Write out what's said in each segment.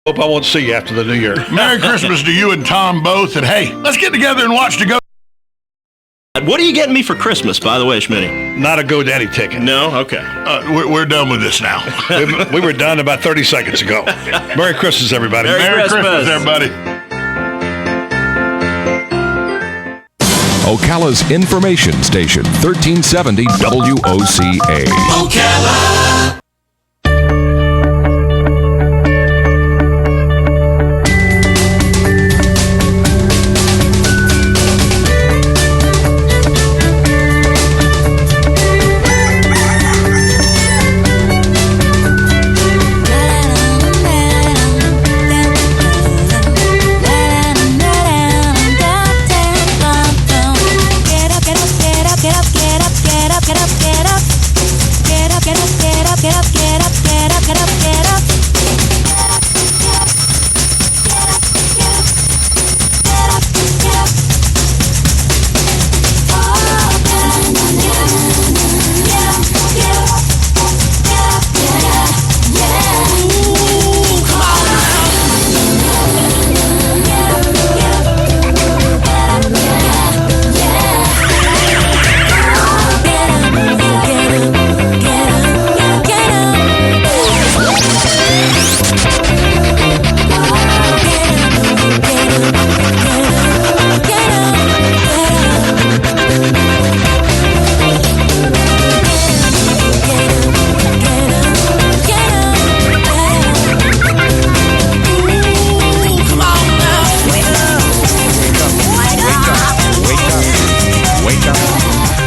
Hope I won't see you after the new year. Merry Christmas to you and Tom both. And hey, let's get together and watch the go. What are you getting me for Christmas, by the way, Schmitty? Not a GoDaddy ticket. No? Okay. We're done with this now. We were done about 30 seconds ago. Merry Christmas, everybody. Merry Christmas, everybody. Ocala's information station, 1370 WOCA. Ocala.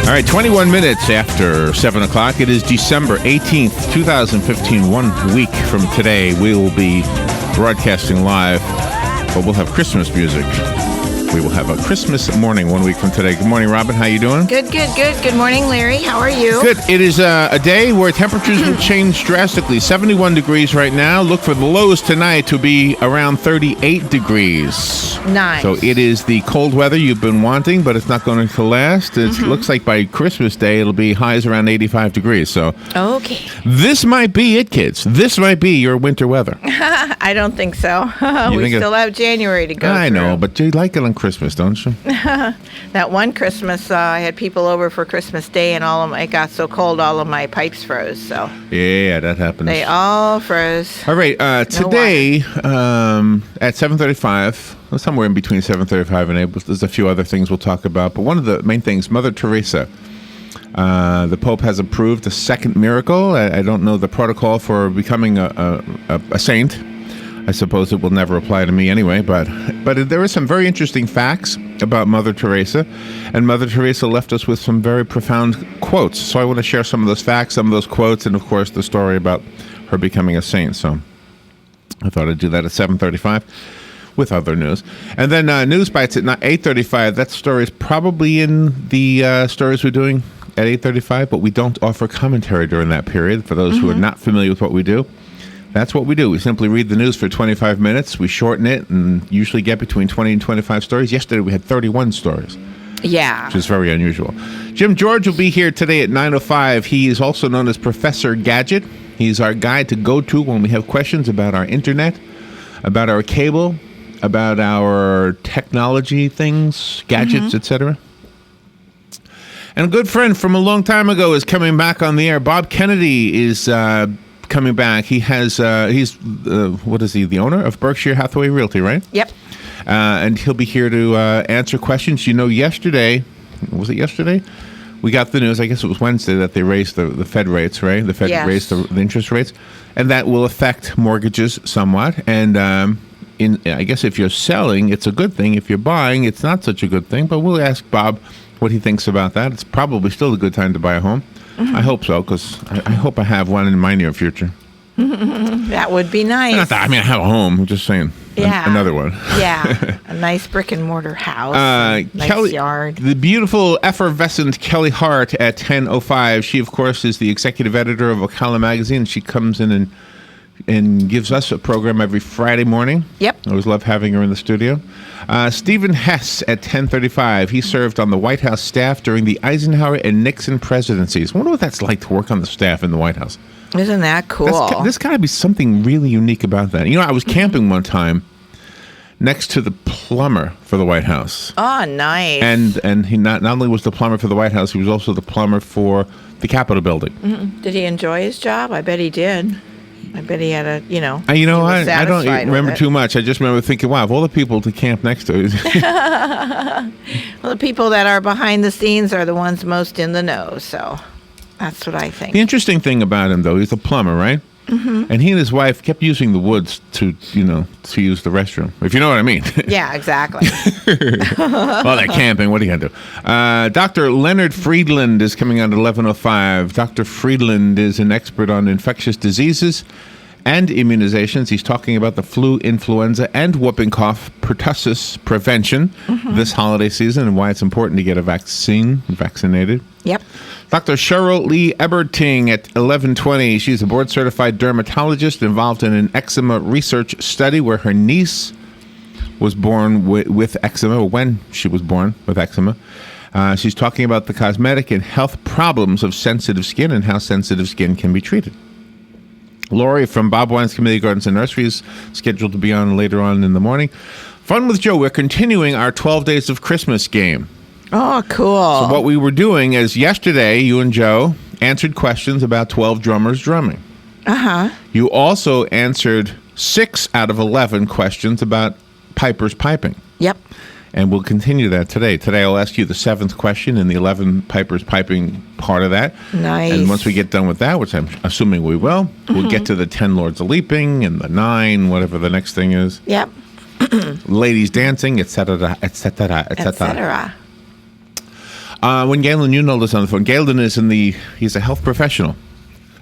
All right, 21 minutes after 7 o'clock. It is December 18th, 2015. 1 week from today, we will be broadcasting live, but we'll have Christmas music. We will have a Christmas morning 1 week from today. Good morning, Robin. How you doing? Good. Good morning, Larry. How are you? Good. It is a day where temperatures will change drastically. 71 degrees right now. Look for the lows tonight to be around 38 degrees. Nice. So it is the cold weather you've been wanting, but it's not going to last. It looks like by Christmas Day, it'll be highs around 85 degrees. So okay. This might be it, kids. This might be your winter weather. I don't think so. We still have January to go I through. know, but you like it on Christmas, don't you? That one Christmas, I had people over for Christmas Day, and it got so cold, all of my pipes froze. So Yeah, that happens. they all froze. All right, today at 7:35, somewhere in between 7:35 and 8, there's a few other things we'll talk about. But one of the main things, Mother Teresa. The Pope has approved a second miracle. I don't know the protocol for becoming a saint. I suppose it will never apply to me anyway, but there are some very interesting facts about Mother Teresa, and Mother Teresa left us with some very profound quotes. So I want to share some of those facts, some of those quotes, and of course the story about her becoming a saint. So I thought I'd do that at 7:35 with other news. And then News Bites at 8:35. That story is probably in the stories we're doing at 8:35, but we don't offer commentary during that period. For those who are not familiar with what we do, that's what we do. We simply read the news for 25 minutes. We shorten it and usually get between 20 and 25 stories. Yesterday we had 31 stories. Yeah. Which is very unusual. Jim George will be here today at 9:05. He is also known as Professor Gadget. He's our guy to go to when we have questions about our internet, about our cable, about our technology things, gadgets, etc. And a good friend from a long time ago is coming back on the air. Bob Kennedy is coming back. He has what is he, the owner of Berkshire Hathaway Realty, right? Yep. And he'll be here to answer questions. You know, yesterday, was it yesterday? We got the news, I guess it was Wednesday, that they raised the Fed rates, right? The Fed raised the interest rates. And that will affect mortgages somewhat. And I guess if you're selling, it's a good thing. If you're buying, it's not such a good thing. But we'll ask Bob what he thinks about that. It's probably still a good time to buy a home. I hope so, because I hope I have one in my near future. That would be nice. Not that, I mean, I have a home. I'm just saying. Yeah. Another one. Yeah. A nice brick and mortar house. Nice yard. The beautiful, effervescent Kelly Hart at 10:05. She, of course, is the executive editor of Ocala magazine. She comes in and gives us a program every Friday morning. Yep. I always love having her in the studio. Stephen Hess at 10:35. He served on the White House staff during the Eisenhower and Nixon presidencies. I wonder what that's like to work on the staff in the White House. Isn't that cool? There's got to be something really unique about that. I was camping one time next to the plumber for the White House. Oh, nice. And he not only was the plumber for the White House, he was also the plumber for the Capitol building. Mm-hmm. Did he enjoy his job? I bet he did. I bet he had a, I don't remember too much. I just remember thinking, wow, of all the people to camp next to. Well, the people that are behind the scenes are the ones most in the know, so that's what I think. The interesting thing about him, though, he's a plumber, right? Mm-hmm. And he and his wife kept using the woods to use the restroom, if you know what I mean. Yeah, exactly. Well, they're camping. What are you going to do? Dr. Leonard Friedland is coming on at 11:05. Dr. Friedland is an expert on infectious diseases and immunizations. He's talking about the flu, influenza, and whooping cough pertussis prevention this holiday season and why it's important to get a vaccinated. Yep. Dr. Cheryl Lee Eberting at 11:20. She's a board-certified dermatologist involved in an eczema research study where her niece was born with eczema, or when she was born with eczema. She's talking about the cosmetic and health problems of sensitive skin and how sensitive skin can be treated. Lori from Bob Wine's Community Gardens and Nurseries scheduled to be on later on in the morning. Fun with Joe. We're continuing our 12 Days of Christmas game. Oh, cool. So what we were doing is yesterday, you and Joe answered questions about 12 drummers drumming. Uh-huh. You also answered 6 out of 11 questions about pipers piping. Yep. And we'll continue that today. Today I'll ask you the 7th question and the 11 pipers piping part of that. Nice. And once we get done with that, which I'm assuming we will, we'll get to the 10 Lords of Leaping and the 9, whatever the next thing is. Yep. Ladies dancing, etc., etc., etc. Etc. When Galen, you know this on the phone, Galen he's a health professional,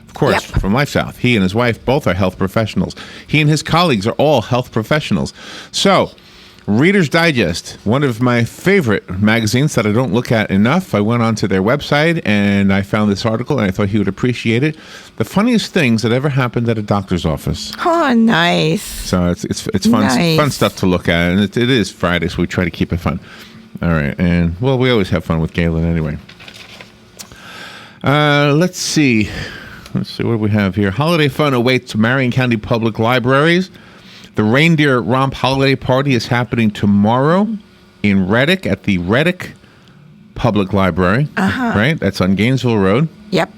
of course, from Life South. He and his wife both are health professionals. He and his colleagues are all health professionals. So, Reader's Digest, one of my favorite magazines that I don't look at enough. I went onto their website and I found this article and I thought he would appreciate it. The funniest things that ever happened at a doctor's office. Oh, nice. So it's fun, Nice. fun stuff to look at, and it is Friday, so we try to keep it fun. All right, and well, we always have fun with Galen anyway. Let's see what do we have here. Holiday fun awaits Marion County Public Libraries. The Reindeer Romp Holiday Party is happening tomorrow in Reddick at the Reddick Public Library. Right, that's on Gainesville Road. Yep.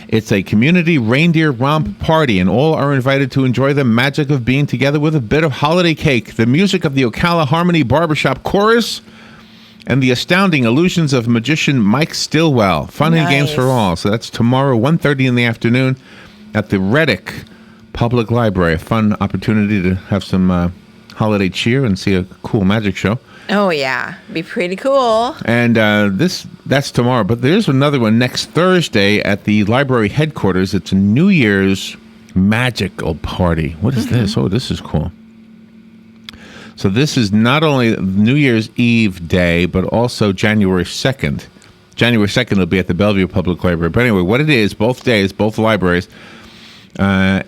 It's a community reindeer romp party, and all are invited to enjoy the magic of being together with a bit of holiday cake, the music of the Ocala Harmony Barbershop Chorus, and the astounding illusions of magician Mike Stillwell. Fun and games for all. So that's tomorrow, 1:30 in the afternoon at the Reddick Public Library. A fun opportunity to have some holiday cheer and see a cool magic show. Oh, yeah. Be pretty cool. And that's tomorrow. But there's another one next Thursday at the library headquarters. It's a New Year's magical party. What is this? Oh, this is cool. So this is not only New Year's Eve day, but also January 2nd. January 2nd will be at the Bellevue Public Library. But anyway, what it is, both days, both libraries, Brian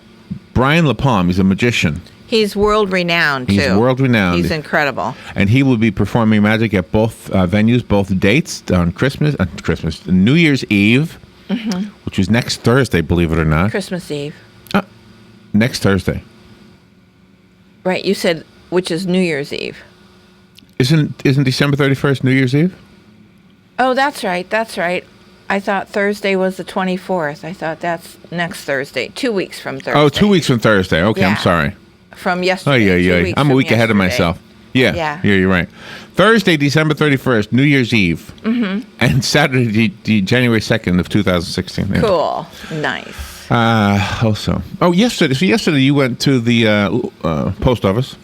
LaPalme, he's a magician. He's world-renowned, too. He's world-renowned. He's incredible. And he will be performing magic at both venues, both dates, on New Year's Eve, which is next Thursday, believe it or not. Christmas Eve. Next Thursday. Right, you said, which is New Year's Eve. Isn't December 31st New Year's Eve? Oh, that's right. I thought Thursday was the 24th. I thought that's next Thursday. 2 weeks from Thursday. Oh, 2 weeks from Thursday. Okay, Yeah. I'm sorry. From yesterday. Oh, yeah. I'm a week ahead of yesterday. myself. Yeah, Yeah. you're right. Thursday, December 31st, New Year's Eve. And Saturday, January 2nd of 2016. Yeah. Cool. Nice. Yesterday you went to the post office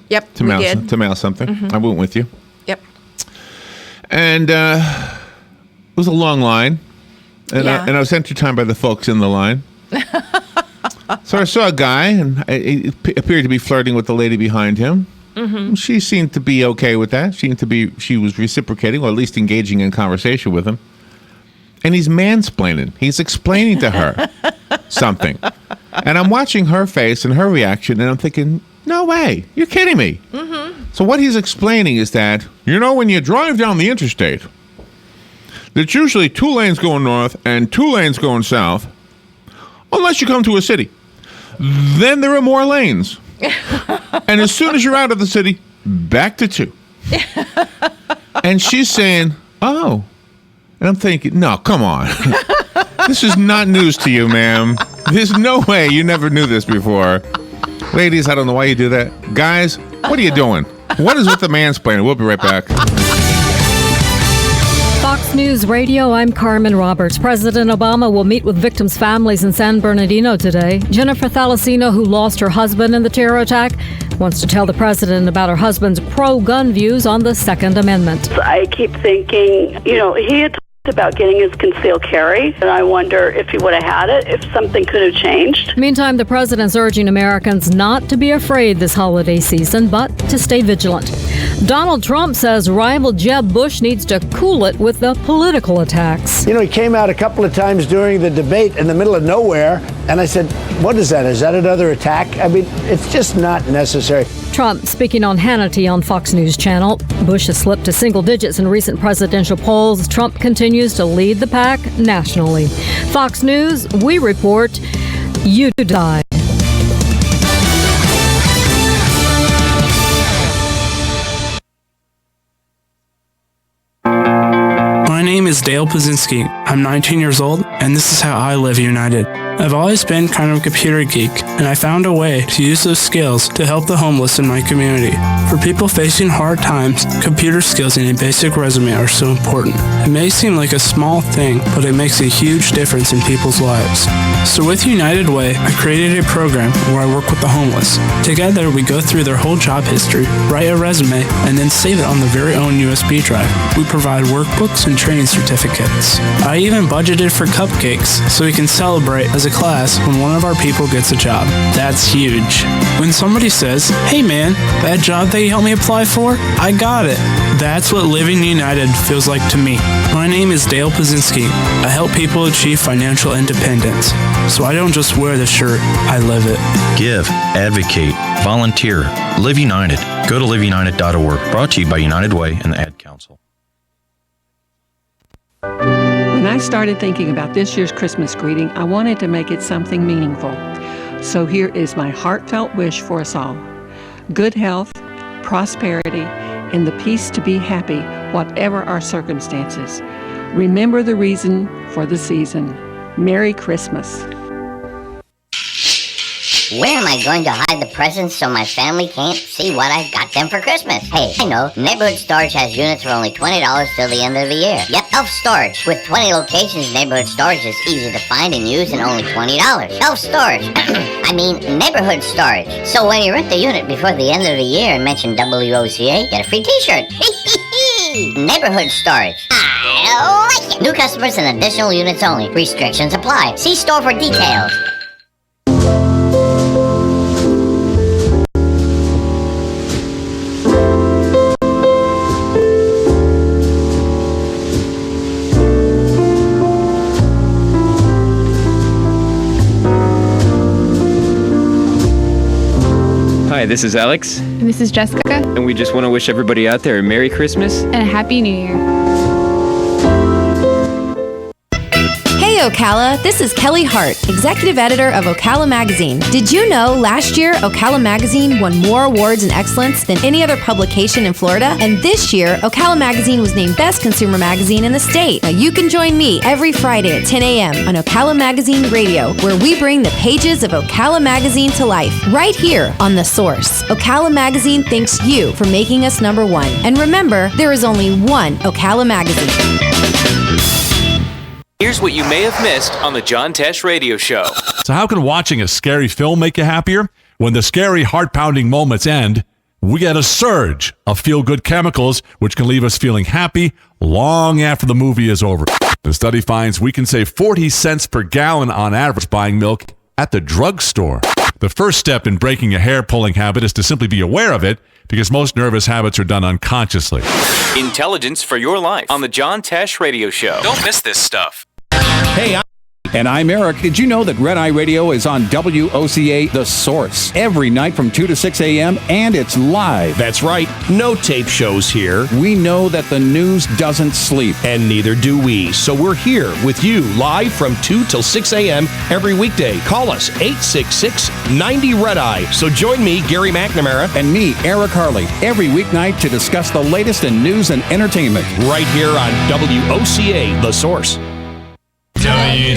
Yep, to we mail did. to mail something. I went with you. Yep. And it was a long line. And, Yeah. I was entertained by the folks in the line. So I saw a guy, and he appeared to be flirting with the lady behind him. She seemed to be okay with that. She was reciprocating, or at least engaging in conversation with him. And he's mansplaining. He's explaining to her something. And I'm watching her face and her reaction, and I'm thinking, no way. You're kidding me. So what he's explaining is that, when you drive down the interstate, there's usually 2 lanes going north and 2 lanes going south. unless you come to a city. Then there are more lanes. And as soon as you're out of the city, back to 2. And she's saying, oh. And I'm thinking, no, come on. This is not news to you, ma'am. There's no way you never knew this before. Ladies, I don't know why you do that. Guys, what are you doing? What is with the mansplaining? We'll be right back. Fox News Radio, I'm Carmen Roberts. President Obama will meet with victims' families in San Bernardino today. Jennifer Thalasino, who lost her husband in the terror attack, wants to tell the president about her husband's pro-gun views on the Second Amendment. I keep thinking, he had talked about getting his concealed carry, and I wonder if he would have had it, if something could have changed. Meantime, the president's urging Americans not to be afraid this holiday season, but to stay vigilant. Donald Trump says rival Jeb Bush needs to cool it with the political attacks. He came out a couple of times during the debate in the middle of nowhere, and I said, what is that? Is that another attack? I mean, it's just not necessary. Trump speaking on Hannity on Fox News Channel. Bush has slipped to single digits in recent presidential polls. Trump continues to lead the pack nationally. Fox News, we report, you die. My name is Dale Pazinski. I'm 19 years old, and this is how I live united. I've always been kind of a computer geek, and I found a way to use those skills to help the homeless in my community. For people facing hard times, computer skills and a basic resume are so important. It may seem like a small thing, but it makes a huge difference in people's lives. So with United Way, I created a program where I work with the homeless. Together, we go through their whole job history, write a resume, and then save it on their very own USB drive. We provide workbooks and training certificates. I even budgeted for cupcakes so we can celebrate as a class when one of our people gets a job. That's huge. When somebody says, hey man, that job that you helped me apply for, I got it. That's what living united feels like to me. My name is Dale Pazinski. I help people achieve financial independence. So I don't just wear the shirt, I live it. Give, advocate, volunteer, live united. Go to liveunited.org. Brought to you by United Way and the Ad Council. When I started thinking about this year's Christmas greeting, I wanted to make it something meaningful. So here is my heartfelt wish for us all. Good health, prosperity, and the peace to be happy, whatever our circumstances. Remember the reason for the season. Merry Christmas. Where am I going to hide the presents so my family can't see what I got them for Christmas? Hey, I know. Neighborhood Storage has units for only $20 till the end of the year. Yep, Elf Storage. With 20 locations, Neighborhood Storage is easy to find and use and only $20. Elf Storage. Neighborhood Storage. So when you rent the unit before the end of the year and mention WOCA, get a free t-shirt. Neighborhood Storage. I like it. New customers and additional units only. Restrictions apply. See store for details. Hi, this is Alex. And this is Jessica. And we just want to wish everybody out there a Merry Christmas and a Happy New Year. Hey Ocala, this is Kelly Hart, Executive Editor of Ocala Magazine. Did you know last year Ocala Magazine won more awards in excellence than any other publication in Florida? And this year, Ocala Magazine was named Best Consumer Magazine in the state. Now you can join me every Friday at 10 a.m. on Ocala Magazine Radio, where we bring the pages of Ocala Magazine to life, right here on The Source. Ocala Magazine thanks you for making us number one. And remember, there is only one Ocala Magazine. Here's what you may have missed on the John Tesh Radio Show. So how can watching a scary film make you happier? When the scary, heart-pounding moments end, we get a surge of feel-good chemicals, which can leave us feeling happy long after the movie is over. The study finds we can save 40 cents per gallon on average buying milk at the drugstore. The first step in breaking a hair-pulling habit is to simply be aware of it, because most nervous habits are done unconsciously. Intelligence for your life on the John Tesh Radio Show. Don't miss this stuff. Hey, I'm And I'm Eric. Did you know that Red Eye Radio is on WOCA The Source every night from 2 to 6 a.m. and it's live? That's right. No tape shows here. We know that the news doesn't sleep. And neither do we. So we're here with you live from 2 till 6 a.m. every weekday. Call us 866-90-RED-EYE. So join me, Gary McNamara. And me, Eric Harley, every weeknight to discuss the latest in news and entertainment. Right here on WOCA The Source. WWWOCA,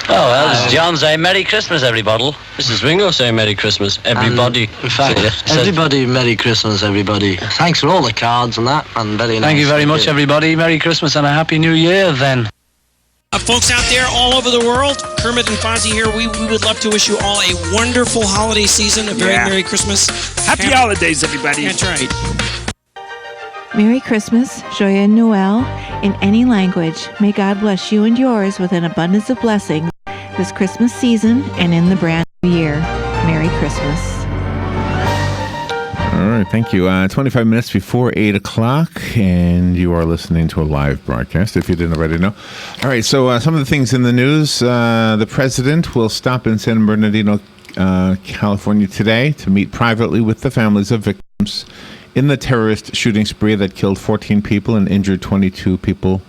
Oh, well, this is John saying Merry Christmas, everybody. This is Ringo saying Merry Christmas, everybody. In fact, everybody, Merry Christmas, everybody. Thanks for all the cards and that, and very nice. Thank you very much, everybody. Merry Christmas and a Happy New Year, then. Folks out there all over the world, Kermit and Fonzie here, we would love to wish you all a wonderful holiday season, a very Merry Christmas. Happy holidays, everybody. That's right. Merry Christmas, Joyeux Noel, in any language. May God bless you and yours with an abundance of blessings this Christmas season and in the brand new year. Merry Christmas. All right, thank you. 25 minutes before 8 o'clock, and you are listening to a live broadcast, if you didn't already know. All right, so some of the things in the news. The president will stop in San Bernardino, California today to meet privately with the families of victims in the terrorist shooting spree that killed 14 people and injured 22 people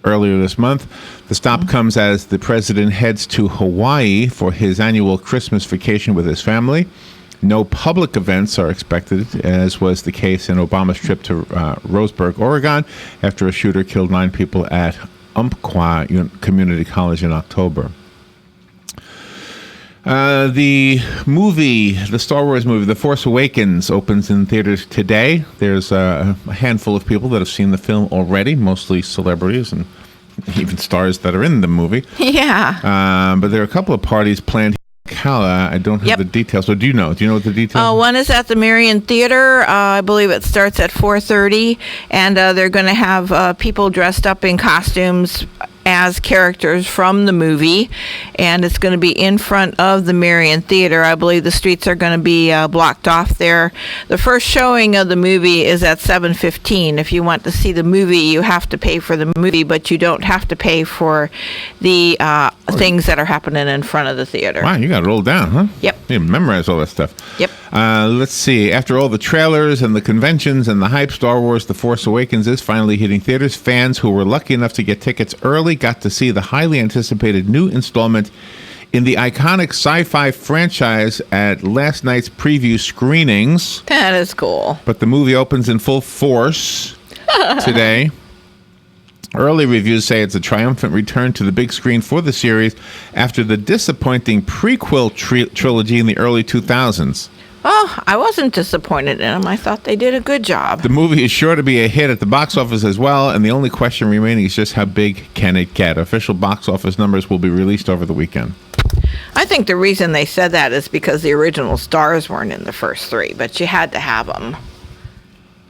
earlier this month. The stop comes as the president heads to Hawaii for his annual Christmas vacation with his family. No public events are expected, as was the case in Obama's trip to Roseburg, Oregon, after a shooter killed 9 people at Umpqua Community College in October. The Star Wars movie, The Force Awakens, opens in theaters today. There's a handful of people that have seen the film already, mostly celebrities and even stars that are in the movie. Yeah. But there are a couple of parties planned. Ocala, I don't have the details. So do you know what the details? One is at the Marion Theater. I believe it starts at 4:30, and they're going to have people dressed up in costumes as characters from the movie, and it's going to be in front of the Marion Theater. I believe the streets are going to be blocked off there. The first showing of the movie is at 7:15. If you want to see the movie, you have to pay for the movie, but you don't have to pay for the things that are happening in front of the theater. Wow, you got it all down, huh? Yep. You memorize all that stuff. Yep. Let's see. After all the trailers and the conventions and the hype, Star Wars The Force Awakens is finally hitting theaters. Fans who were lucky enough to get tickets early got to see the highly anticipated new installment in the iconic sci-fi franchise at last night's preview screenings. That is cool. But the movie opens in full force today. Early reviews say it's a triumphant return to the big screen for the series after the disappointing prequel trilogy in the early 2000s. Oh, I wasn't disappointed in them. I thought they did a good job. The movie is sure to be a hit at the box office as well, and the only question remaining is just how big can it get? Official box office numbers will be released over the weekend. I think the reason they said that is because the original stars weren't in the first 3, but you had to have them.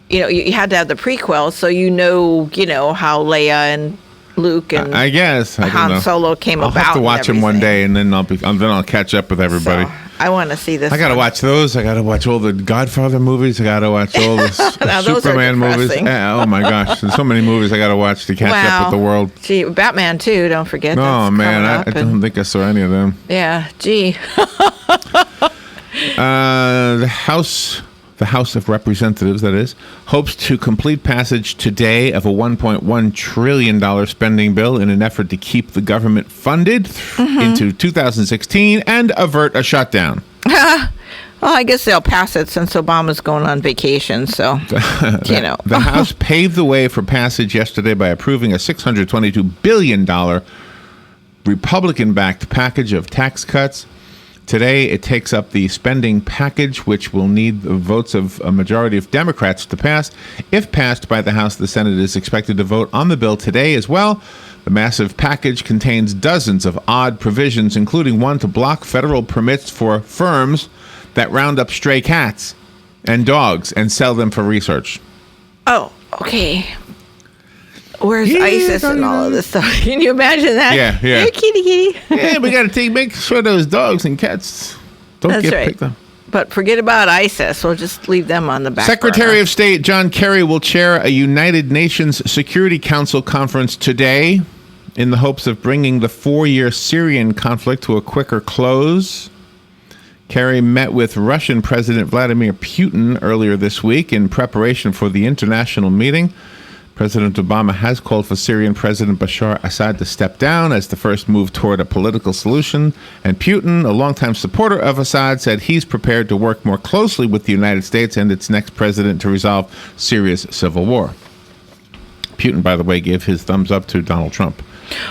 You had to have the prequel, so you know how Leia and Luke and I guess Han Solo came about. I'll have to watch them one day, and then I'll catch up with everybody. So, I want to see this. I got to watch those. I got to watch all the Godfather movies. I got to watch all the Superman movies. Oh my gosh, there's so many movies I got to watch to catch up with the world. Gee, Batman too. Don't forget. Oh man, I don't think I saw any of them. Yeah, gee. The House of Representatives, that is, hopes to complete passage today of a $1.1 trillion spending bill in an effort to keep the government funded into 2016 and avert a shutdown. Well, I guess they'll pass it since Obama's going on vacation, so, The House paved the way for passage yesterday by approving a $622 billion Republican-backed package of tax cuts. Today, it takes up the spending package, which will need the votes of a majority of Democrats to pass. If passed by the House, the Senate is expected to vote on the bill today as well. The massive package contains dozens of odd provisions, including one to block federal permits for firms that round up stray cats and dogs and sell them for research. Oh, okay. Where's ISIS and all of this stuff? Can you imagine that? Yeah. Hey, kitty. Yeah, we got to make sure those dogs and cats That's get right. picked up. But forget about ISIS. We'll just leave them on the back Secretary burner. of State John Kerry will chair a United Nations Security Council conference today in the hopes of bringing the 4-year Syrian conflict to a quicker close. Kerry met with Russian President Vladimir Putin earlier this week in preparation for the international meeting. President Obama has called for Syrian President Bashar Assad to step down as the first move toward a political solution. And Putin, a longtime supporter of Assad, said he's prepared to work more closely with the United States and its next president to resolve Syria's civil war. Putin, by the way, gave his thumbs up to Donald Trump.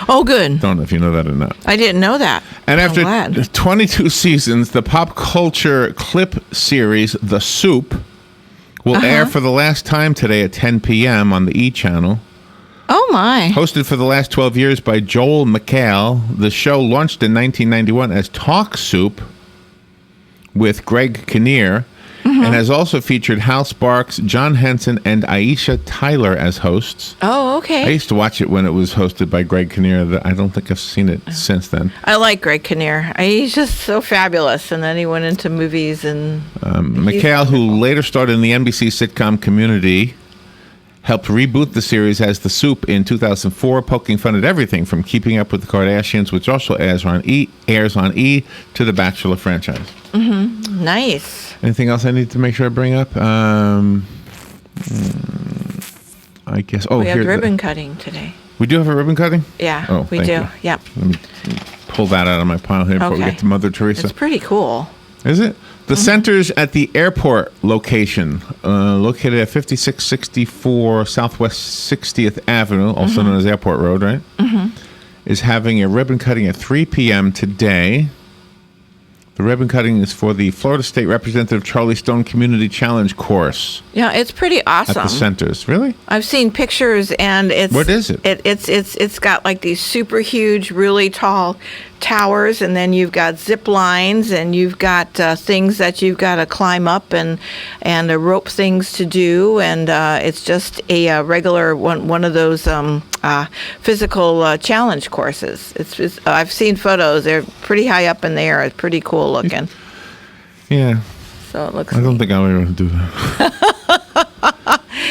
Oh, good. Don't know if you know that or not. I didn't know that. And I'm after glad. 22 seasons, the pop culture clip series The Soup will air for the last time today at 10 p.m. on the E! Channel. Oh, my. Hosted for the last 12 years by Joel McHale, the show launched in 1991 as Talk Soup with Greg Kinnear and has also featured Hal Sparks, John Henson, and Aisha Tyler as hosts. Oh, I okay. used to watch it when it was hosted by Greg Kinnear. I don't think I've seen it since then. I like Greg Kinnear. He's just so fabulous. And then he went into movies and... McHale, who later starred in the NBC sitcom Community, helped reboot the series as The Soup in 2004, poking fun at everything from Keeping Up with the Kardashians, which also airs on E! To the Bachelor franchise. Mm-hmm. Nice. Anything else I need to make sure I bring up? I guess. Oh, we have here ribbon cutting today. We do have a ribbon cutting? Yeah, oh, we thank do. you. Yep. Let me pull that out of my pile here before we Okay. get to Mother Teresa. It's pretty cool. Is it? The center's at the airport location, located at 5664 Southwest 60th Avenue, also known as Airport Road, right? Mm-hmm. Is having a ribbon cutting at 3 p.m. today. The ribbon cutting is for the Florida State Representative Charlie Stone Community Challenge course Yeah, it's pretty awesome. at the centers. Really? I've seen pictures, and it's What is it? It's got like these super huge, really tall towers, and then you've got zip lines, and you've got things that you've got to climb up, and rope things to do, and it's just a regular one of those physical challenge courses. It's I've seen photos. They're pretty high up in the air. It's pretty cool looking. Yeah. So it looks. I don't think I'll be able to do that.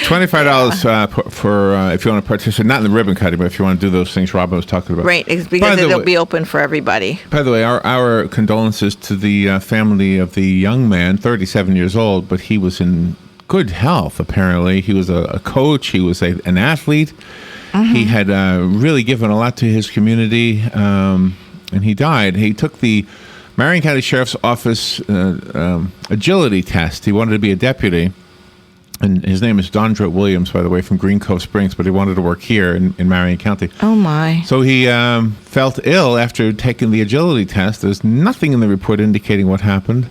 $25 for if you want to participate, not in the ribbon cutting, but if you want to do those things Robin was talking about. Right, it's because it'll be open for everybody. By the way, our condolences to the family of the young man, 37 years old, but he was in good health, apparently. He was a coach. He was an athlete. He had really given a lot to his community, and he died. He took the Marion County Sheriff's Office agility test. He wanted to be a deputy. And his name is Dondra Williams, by the way, from Green Cove Springs, but he wanted to work here in Marion County. Oh, my. So he felt ill after taking the agility test. There's nothing in the report indicating what happened.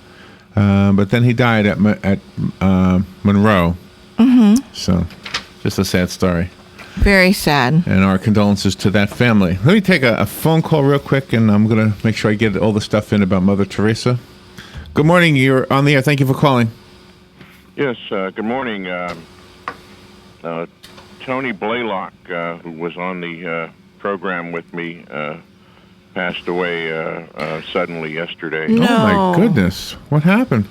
But then he died at Monroe. Mm-hmm. So just a sad story. Very sad. And our condolences to that family. Let me take a phone call real quick, and I'm going to make sure I get all the stuff in about Mother Teresa. Good morning. You're on the air. Thank you for calling. Yes, good morning. Tony Blaylock, who was on the program with me, passed away suddenly yesterday. No. Oh, my goodness. What happened?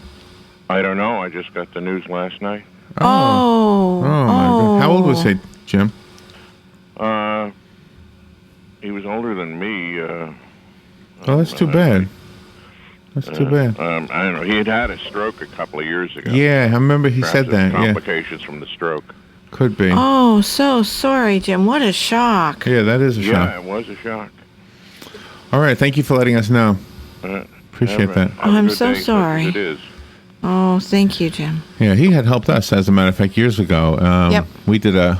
I don't know. I just got the news last night. Oh. Oh, my God. How old was he, Jim? He was older than me. Oh, that's too bad. That's too bad. I don't know. He had a stroke a couple of years ago. Yeah, I remember he said that. Yeah, complications from the stroke. could be. Oh, so sorry, Jim. What a shock. Yeah, that is a shock. Yeah, it was a shock. All right, thank you for letting us know. Appreciate that. Oh, I'm so sorry. It is. Oh, thank you, Jim. Yeah, he had helped us, as a matter of fact, years ago. Yep. We did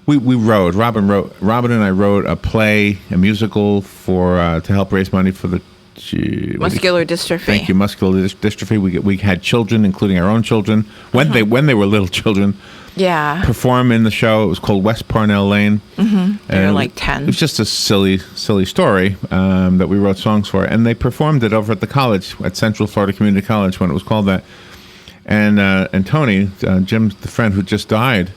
we wrote. Robin and I wrote a play, a musical for to help raise money for the Muscular dystrophy. Thank you, muscular dystrophy. We had children, including our own children, when they were little children. Yeah. Perform in the show. It was called West Parnell Lane. Mm-hmm. They were And like 10. It was just a silly story that we wrote songs for, and they performed it over at the college, at Central Florida Community College, when it was called that. And Tony, Jim's the friend who just died,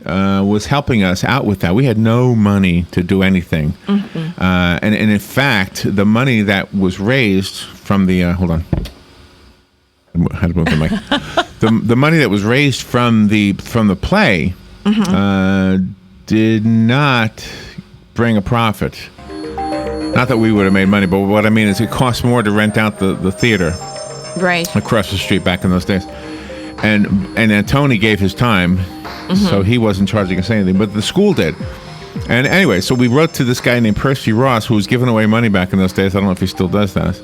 was helping us out with that. We had no money to do anything, and in fact, the money that was raised from the hold on. Had to move the mic. The money that was raised from the play did not bring a profit. Not that we would have made money, but what I mean is it cost more to rent out the theater across the street back in those days. And then Tony gave his time, so he wasn't charging us anything, but the school did. And anyway, so we wrote to this guy named Percy Ross, who was giving away money back in those days. I don't know if he still does that.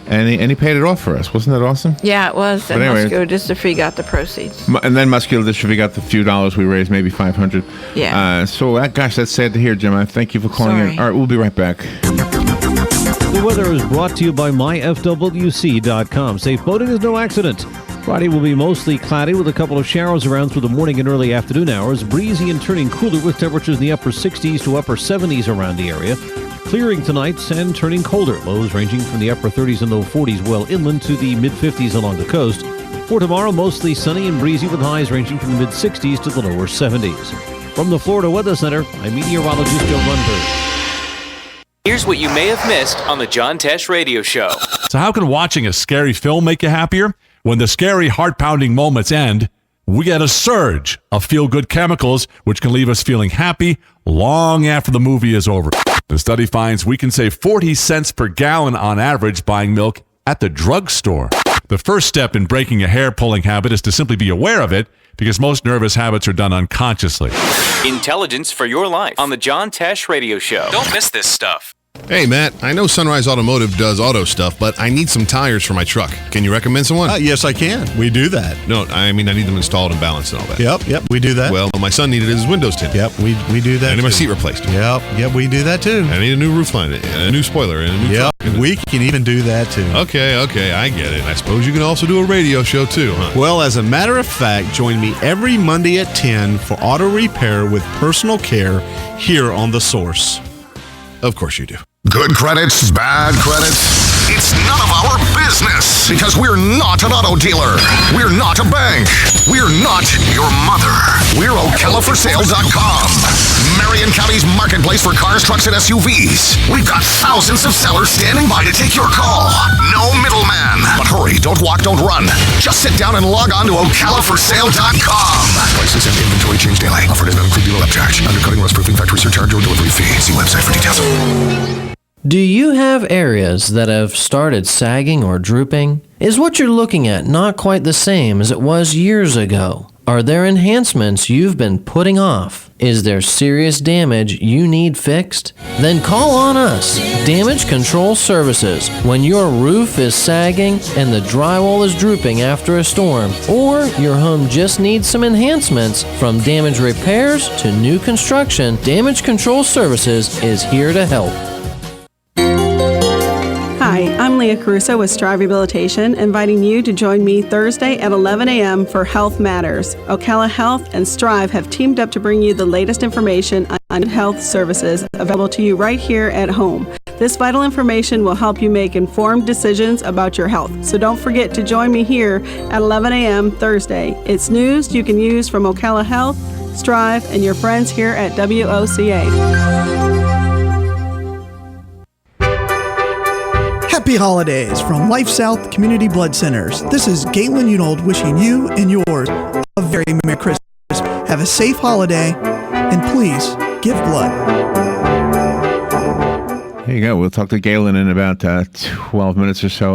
And he paid it off for us. Wasn't that awesome? Yeah, it was. But And anyway, Muscular Dystrophy got the proceeds. And then Muscular Dystrophy got the few dollars we raised, maybe $500. Yeah. Gosh, that's sad to hear, Jim. I thank you for calling in. All right, we'll be right back. The weather is brought to you by myfwc.com. Safe boating is no accident. Friday will be mostly cloudy with a couple of showers around through the morning and early afternoon hours. Breezy and turning cooler with temperatures in the upper 60s to upper 70s around the area. Clearing tonight and turning colder. Lows ranging from the upper 30s and low 40s well inland to the mid-50s along the coast. For tomorrow, mostly sunny and breezy with highs ranging from the mid-60s to the lower 70s. From the Florida Weather Center, I'm meteorologist Joe Lundberg. Here's what you may have missed on the John Tesh Radio Show. So how can watching a scary film make you happier? When the scary, heart-pounding moments end, we get a surge of feel-good chemicals, which can leave us feeling happy long after the movie is over. The study finds we can save 40 cents per gallon on average buying milk at the drugstore. The first step in breaking a hair-pulling habit is to simply be aware of it, because most nervous habits are done unconsciously. Intelligence for your life on the John Tesh Radio Show. Don't miss this stuff. Hey, Matt, I know Sunrise Automotive does auto stuff, but I need some tires for my truck. Can you recommend someone? Yes, I can. We do that. No, I mean, I need them installed and balanced and all that. Yep, we do that. Well, my son needed his windows tinted. Yep, we do that. I need my seat replaced. Yep, we do that too. I need a new roof line, a new spoiler, and a new truck. We can even do that too. Okay, I get it. I suppose you can also do a radio show too, huh? Well, as a matter of fact, join me every Monday at 10 for auto repair with personal care here on The Source. Of course you do. Good credits, bad credits. It's none of our business because we're not an auto dealer. We're not a bank. We're not your mother. We're OcalaForSale.com. Marion County's marketplace for cars, trucks, and SUVs. We've got thousands of sellers standing by to take your call. No middleman. But hurry, don't walk, don't run. Just sit down and log on to OcalaForSale.com. Prices and inventory change daily. Offer does not include dealer upcharge. Undercutting, rust-proofing, factory surcharge, or delivery fee. See website for details. Do you have areas that have started sagging or drooping? Is what you're looking at not quite the same as it was years ago? Are there enhancements you've been putting off? Is there serious damage you need fixed? Then call on us, Damage Control Services, when your roof is sagging and the drywall is drooping after a storm, or your home just needs some enhancements. From damage repairs to new construction, Damage Control Services is here to help. Hi, I'm Leah Caruso with Strive Rehabilitation, inviting you to join me Thursday at 11 a.m. for Health Matters. Ocala Health and Strive have teamed up to bring you the latest information on health services available to you right here at home. This vital information will help you make informed decisions about your health. So don't forget to join me here at 11 a.m. Thursday. It's news you can use from Ocala Health, Strive, and your friends here at WOCA. Happy holidays from Life South Community Blood Centers. This is Galen Unold wishing you and yours a very Merry Christmas. Have a safe holiday, and please give blood. There you go. We'll talk to Galen in about 12 minutes or so.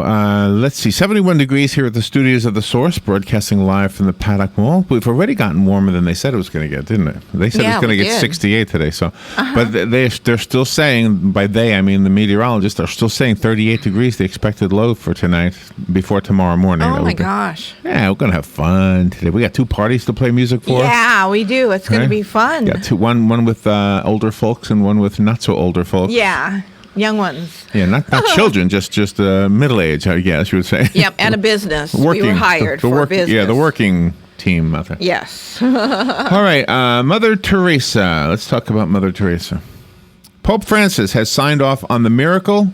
Let's see. 71 degrees here at the studios of The Source, broadcasting live from the Paddock Mall. We've already gotten warmer than they said it was going to get, didn't it? They said it was going to get 68 today. So, But they're still saying, by they, I mean the meteorologists, are still saying 38 degrees, the expected low for tonight before tomorrow morning. Oh, my gosh. Yeah, we're going to have fun today. We got two parties to play music for. Yeah, we do. It's going to be fun. Yeah, one with older folks and one with not so older folks. Yeah. Young ones. Yeah, not children, just middle age, I guess you would say. Yep, and a business. We were hired for business. Yeah, the working team, Mother. Yes. All right, Mother Teresa. Let's talk about Mother Teresa. Pope Francis has signed off on the miracle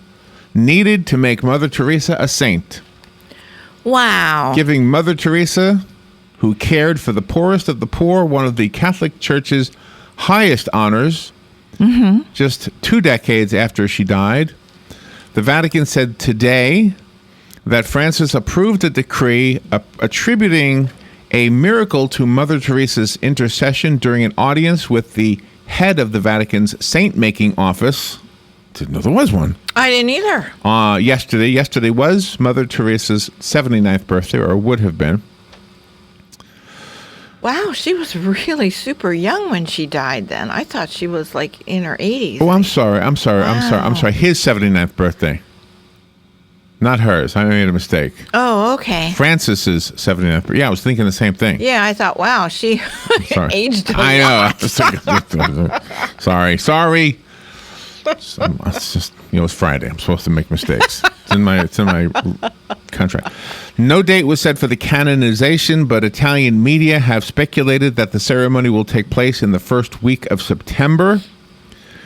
needed to make Mother Teresa a saint. Wow. Giving Mother Teresa, who cared for the poorest of the poor, one of the Catholic Church's highest honors, just 2 decades after she died. The Vatican said today that Francis approved a decree attributing a miracle to Mother Teresa's intercession during an audience with the head of the Vatican's saint-making office. Didn't know there was one. I didn't either. Yesterday was Mother Teresa's 79th birthday, or would have been. Wow, she was really super young when she died then. I thought she was like in her 80s. Oh, I'm sorry. His 79th birthday. Not hers. I made a mistake. Oh, okay. Francis's 79th birthday. Yeah, I was thinking the same thing. Yeah, I thought, wow, she aged a lot. I know. Sorry. It's just, it's Friday. I'm supposed to make mistakes. It's in my contract. No date was set for the canonization, but Italian media have speculated that the ceremony will take place in the first week of September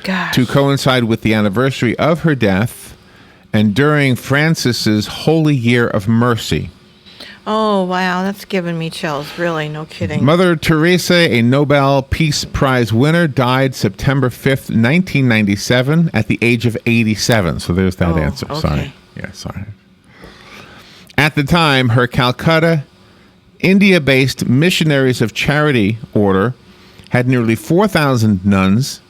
to coincide with the anniversary of her death and during Francis's Holy Year of Mercy. Oh, wow, that's giving me chills. Really, no kidding. Mother Teresa, a Nobel Peace Prize winner, died September 5th, 1997, at the age of 87. So there's that answer. Okay. Sorry. At the time, her Calcutta, India-based Missionaries of Charity order had nearly 4,000 nuns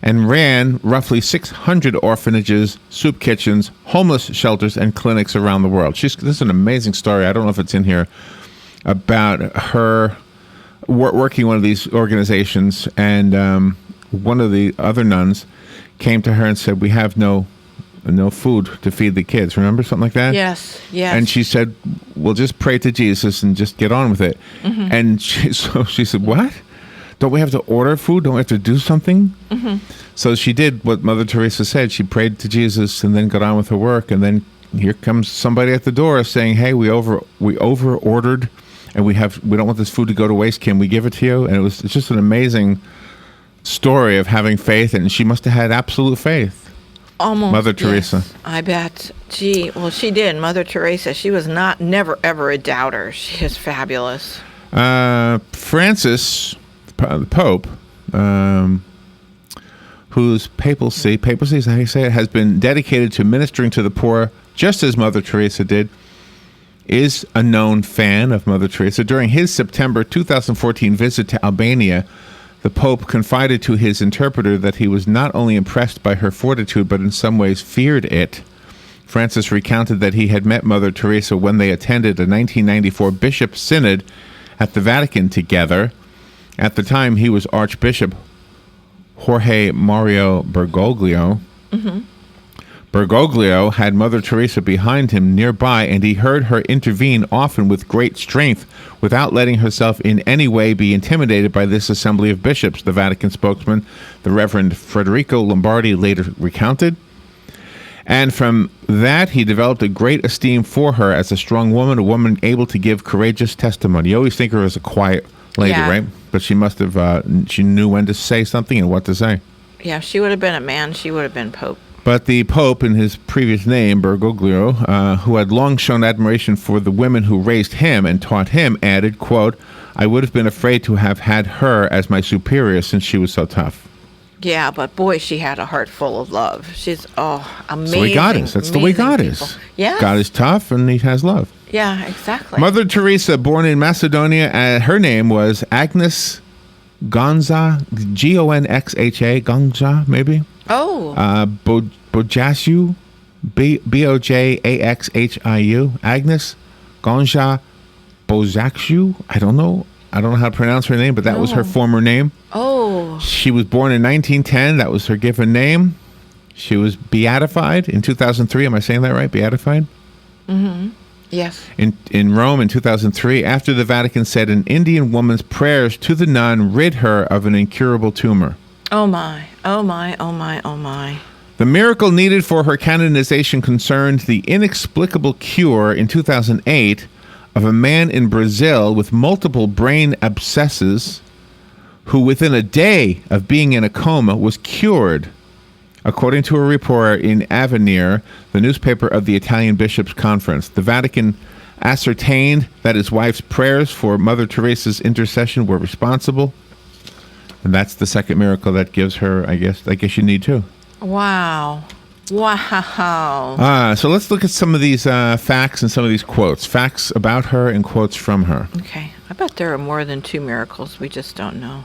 and ran roughly 600 orphanages, soup kitchens, homeless shelters, and clinics around the world. This is an amazing story. I don't know if it's in here, about her working one of these organizations, and one of the other nuns came to her and said, "We have no food to feed the kids." Remember something like that? Yes. And she said, "Well, just pray to Jesus and just get on with it." Mm-hmm. And she said, "What? Don't we have to order food? Don't we have to do something?" Mm-hmm. So she did what Mother Teresa said. She prayed to Jesus and then got on with her work. And then here comes somebody at the door saying, "Hey, we over ordered, and we don't want this food to go to waste. Can we give it to you?" And it's just an amazing story of having faith. And she must have had absolute faith. Almost. Mother Teresa. Yes, I bet. She did. Mother Teresa. She was never ever a doubter. She is fabulous. Francis, the Pope, whose papacy is how you say it, has been dedicated to ministering to the poor, just as Mother Teresa did, is a known fan of Mother Teresa. During his September 2014 visit to Albania, the Pope confided to his interpreter that he was not only impressed by her fortitude, but in some ways feared it. Francis recounted that he had met Mother Teresa when they attended a 1994 Bishop Synod at the Vatican together. At the time, he was Archbishop Jorge Mario Bergoglio. Mm-hmm. Bergoglio had Mother Teresa behind him nearby, and he heard her intervene often with great strength without letting herself in any way be intimidated by this assembly of bishops, the Vatican spokesman, the Reverend Federico Lombardi, later recounted. And from that, he developed a great esteem for her as a strong woman, a woman able to give courageous testimony. You always think of her as a quiet lady, right? But she must have, she knew when to say something and what to say. Yeah, if she would have been a man, she would have been Pope. But the Pope, in his previous name, Bergoglio, who had long shown admiration for the women who raised him and taught him, added, quote, "I would have been afraid to have had her as my superior since she was so tough." Yeah, but boy, she had a heart full of love. She's, amazing. That's the way God is. That's the way God is. Yeah. God is tough, and he has love. Yeah, exactly. Mother Teresa, born in Macedonia, her name was Agnes Gonza, Gonxa, Gonxa, maybe? Oh. Bojaxiu, Bojaxiu, Agnes Gonxa Bojaxiu. I don't know how to pronounce her name, but that was her former name. Oh. She was born in 1910. That was her given name. She was beatified in 2003. Am I saying that right? Beatified? Mm-hmm. Yes. In Rome in 2003, after the Vatican said an Indian woman's prayers to the nun rid her of an incurable tumor. Oh my, oh my, oh my, oh my. The miracle needed for her canonization concerned the inexplicable cure in 2008 of a man in Brazil with multiple brain abscesses who within a day of being in a coma was cured, according to a report in Avenir, the newspaper of the Italian Bishops' Conference. The Vatican ascertained that his wife's prayers for Mother Teresa's intercession were responsible. And that's the second miracle that gives her, I guess you need two. Wow. Wow. So let's look at some of these facts and some of these quotes. Facts about her and quotes from her. Okay. I bet there are more than 2 miracles. We just don't know.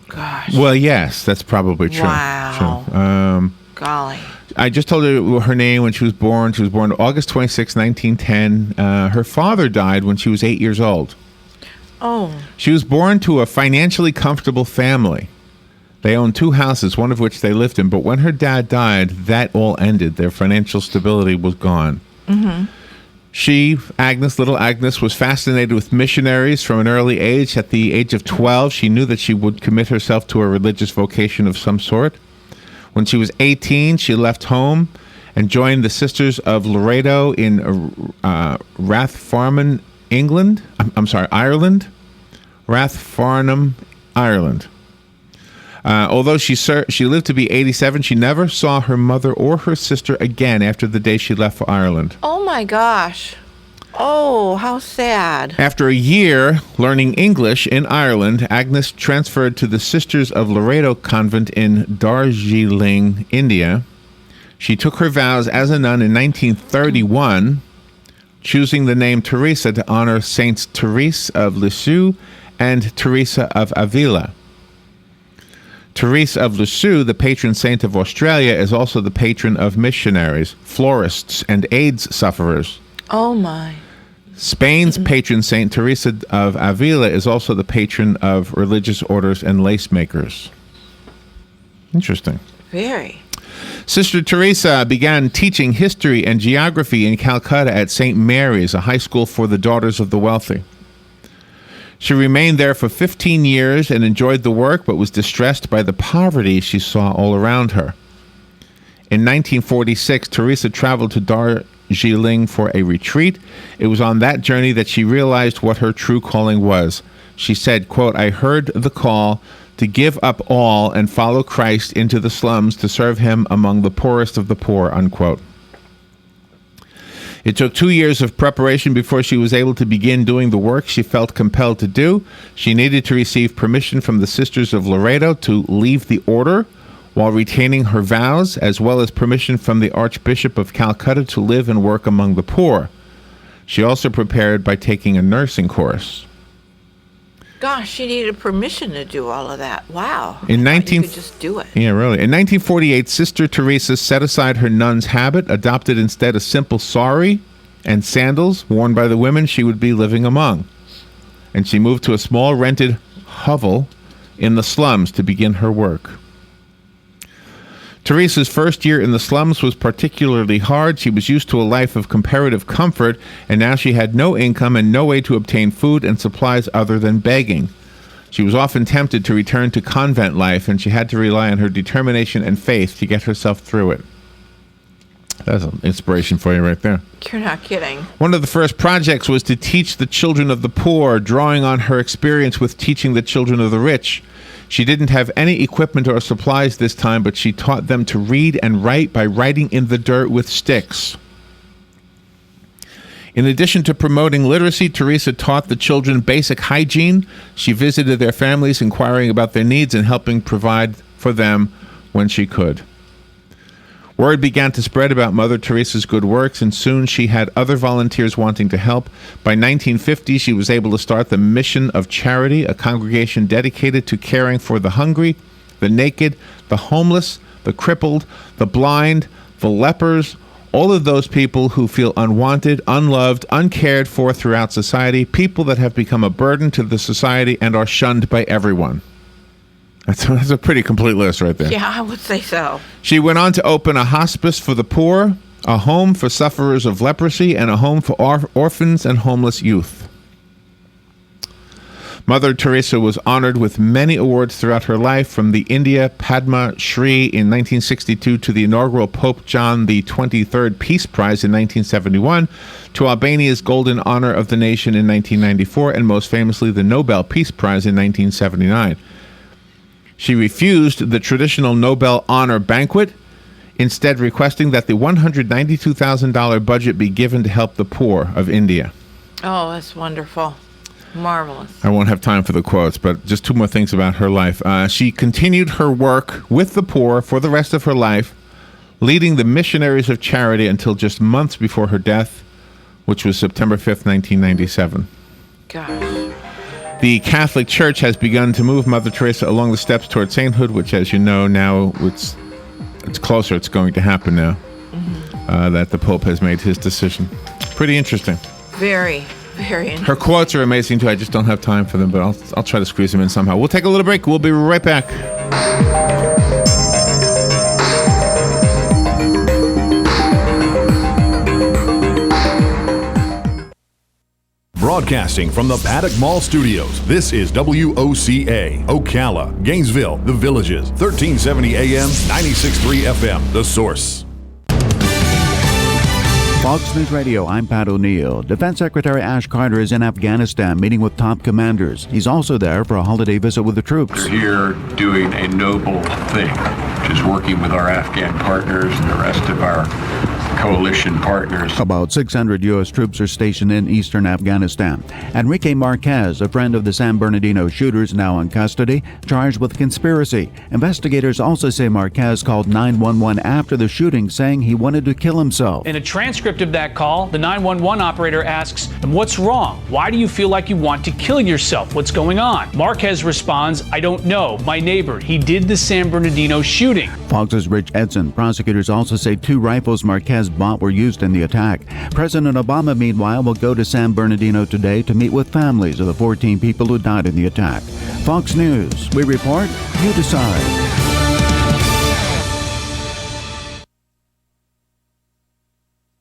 Gosh. Well, yes, that's probably true. Wow. True. Golly. I just told you her name when she was born. She was born August 26, 1910. Her father died when she was 8 years old. Oh. She was born to a financially comfortable family. They owned 2 houses, one of which they lived in. But when her dad died, that all ended. Their financial stability was gone. Mm-hmm. She, little Agnes, was fascinated with missionaries from an early age. At the age of 12, she knew that she would commit herself to a religious vocation of some sort. When she was 18, she left home and joined the Sisters of Laredo in Rathfarnham, England. Ireland. Rathfarnham, Ireland. Although she lived to be 87, she never saw her mother or her sister again after the day she left for Ireland. Oh, my gosh. Oh, how sad. After a year learning English in Ireland, Agnes transferred to the Sisters of Laredo convent in Darjeeling, India. She took her vows as a nun in 1931, choosing the name Teresa to honor Saints Teresa of Lisieux and Teresa of Avila. Teresa of Lisieux, the patron saint of Australia, is also the patron of missionaries, florists, and AIDS sufferers. Oh, my. Spain's patron saint, Teresa of Avila, is also the patron of religious orders and lace makers. Interesting. Very. Sister Teresa began teaching history and geography in Calcutta at St. Mary's, a high school for the daughters of the wealthy. She remained there for 15 years and enjoyed the work, but was distressed by the poverty she saw all around her. In 1946, Teresa traveled to Darjeeling for a retreat. It was on that journey that she realized what her true calling was. She said, quote, "I heard the call to give up all and follow Christ into the slums to serve him among the poorest of the poor," unquote. It took 2 years of preparation before she was able to begin doing the work she felt compelled to do. She needed to receive permission from the Sisters of Laredo to leave the order while retaining her vows, as well as permission from the Archbishop of Calcutta to live and work among the poor. She also prepared by taking a nursing course. Gosh, she needed permission to do all of that. Wow. You could just do it. Yeah, really. In 1948, Sister Teresa set aside her nun's habit, adopted instead a simple sari and sandals worn by the women she would be living among. And she moved to a small rented hovel in the slums to begin her work. Teresa's first year in the slums was particularly hard. She was used to a life of comparative comfort, and now she had no income and no way to obtain food and supplies other than begging. She was often tempted to return to convent life, and she had to rely on her determination and faith to get herself through it. That's an inspiration for you right there. You're not kidding. One of the first projects was to teach the children of the poor, drawing on her experience with teaching the children of the rich. She didn't have any equipment or supplies this time, but she taught them to read and write by writing in the dirt with sticks. In addition to promoting literacy, Teresa taught the children basic hygiene. She visited their families, inquiring about their needs and helping provide for them when she could. Word began to spread about Mother Teresa's good works, and soon she had other volunteers wanting to help. By 1950, she was able to start the Mission of Charity, a congregation dedicated to caring for the hungry, the naked, the homeless, the crippled, the blind, the lepers, all of those people who feel unwanted, unloved, uncared for throughout society, people that have become a burden to the society and are shunned by everyone. That's a pretty complete list right there. Yeah, I would say so. She went on to open a hospice for the poor, a home for sufferers of leprosy, and a home for orphans and homeless youth. Mother Teresa was honored with many awards throughout her life, from the India Padma Shri in 1962 to the inaugural Pope John the 23rd Peace Prize in 1971, to Albania's Golden Honor of the Nation in 1994, and most famously the Nobel Peace Prize in 1979. She refused the traditional Nobel Honor Banquet, instead requesting that the $192,000 budget be given to help the poor of India. Oh, that's wonderful. Marvelous. I won't have time for the quotes, but just 2 more things about her life. She continued her work with the poor for the rest of her life, leading the Missionaries of Charity until just months before her death, which was September 5th, 1997. Gosh. The Catholic Church has begun to move Mother Teresa along the steps toward sainthood, which, as you know, now it's closer. It's going to happen now that the Pope has made his decision. Pretty interesting. Very, very interesting. Her quotes are amazing, too. I just don't have time for them, but I'll try to squeeze them in somehow. We'll take a little break. We'll be right back. Broadcasting from the Paddock Mall Studios, this is WOCA, Ocala, Gainesville, The Villages, 1370 AM, 96.3 FM, The Source. Fox News Radio, I'm Pat O'Neill. Defense Secretary Ash Carter is in Afghanistan meeting with top commanders. He's also there for a holiday visit with the troops. We're here doing a noble thing, which is working with our Afghan partners and the rest of our coalition partners. About 600 U.S. troops are stationed in eastern Afghanistan. Enrique Marquez, a friend of the San Bernardino shooters, now in custody, charged with conspiracy. Investigators also say Marquez called 911 after the shooting, saying he wanted to kill himself. In a transcript of that call, the 911 operator asks him, "What's wrong? Why do you feel like you want to kill yourself? What's going on?" Marquez responds, "I don't know. My neighbor. He did the San Bernardino shooting." Fox's Rich Edson. Prosecutors also say 2 rifles Marquez bought were used in the attack. President Obama, meanwhile, will go to San Bernardino today to meet with families of the 14 people who died in the attack. Fox News. We report, you decide.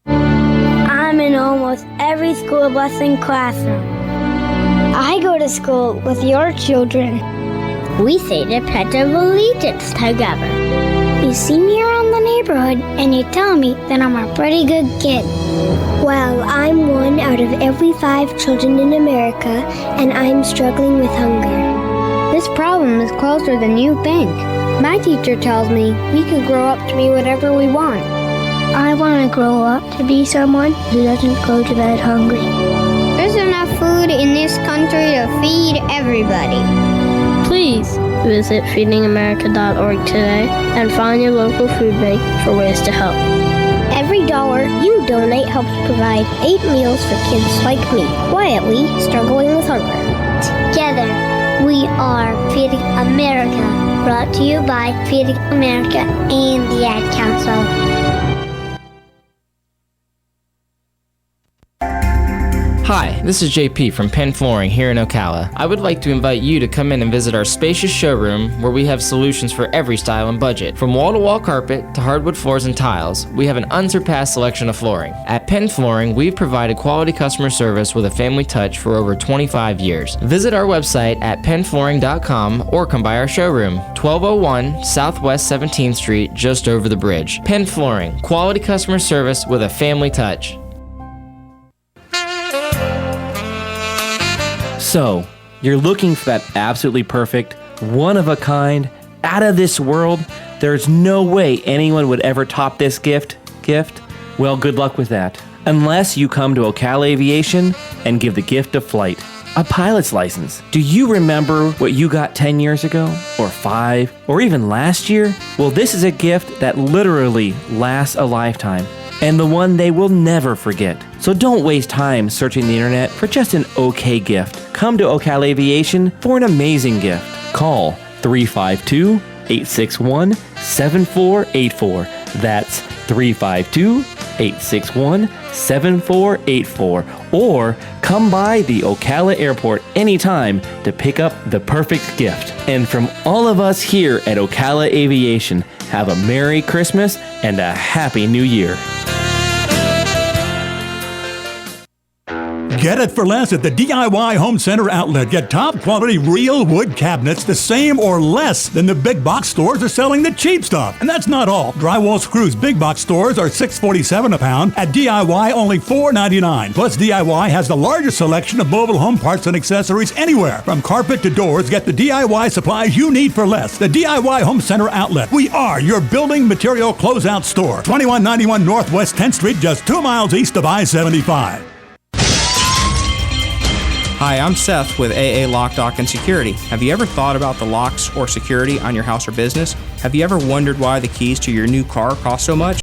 I'm in almost every school bus and classroom. I go to school with your children. We say the Pledge of Allegiance together. You see me around the neighborhood and you tell me that I'm a pretty good kid. Well, I'm 1 out of every 5 children in America, and I'm struggling with hunger. This problem is closer than you think. My teacher tells me we can grow up to be whatever we want. I want to grow up to be someone who doesn't go to bed hungry. There's enough food in this country to feed everybody. Please visit feedingamerica.org today and find your local food bank for ways to help. Every dollar you donate helps provide 8 meals for kids like me, quietly struggling with hunger. Together, we are Feeding America, brought to you by Feeding America and the Ad Council. Hi, this is JP from Penn Flooring here in Ocala. I would like to invite you to come in and visit our spacious showroom where we have solutions for every style and budget. From wall-to-wall carpet to hardwood floors and tiles, we have an unsurpassed selection of flooring. At Penn Flooring, we've provided quality customer service with a family touch for over 25 years. Visit our website at pennflooring.com or come by our showroom, 1201 Southwest 17th Street, just over the bridge. Penn Flooring, quality customer service with a family touch. So, you're looking for that absolutely perfect, one-of-a-kind, out-of-this-world, there's no way anyone would ever top this gift? Well, good luck with that. Unless you come to Ocala Aviation and give the gift of flight, a pilot's license. Do you remember what you got 10 years ago? Or 5? Or even last year? Well, this is a gift that literally lasts a lifetime, and the one they will never forget. So don't waste time searching the internet for just an okay gift. Come to Ocala Aviation for an amazing gift. Call 352-861-7484. That's 352-861-7484. Or come by the Ocala Airport anytime to pick up the perfect gift. And from all of us here at Ocala Aviation, have a Merry Christmas and a Happy New Year. Get it for less at the DIY Home Center outlet. Get top quality real wood cabinets the same or less than the big box stores are selling the cheap stuff. And that's not all. Drywall screws big box stores are $6.47 a pound. At DIY, only $4.99. Plus, DIY has the largest selection of mobile home parts and accessories anywhere. From carpet to doors, get the DIY supplies you need for less. The DIY Home Center outlet. We are your building material closeout store. 2191 Northwest 10th Street, just 2 miles east of I-75. Hi, I'm Seth with AA Lock, Dock, and Security. Have you ever thought about the locks or security on your house or business? Have you ever wondered why the keys to your new car cost so much?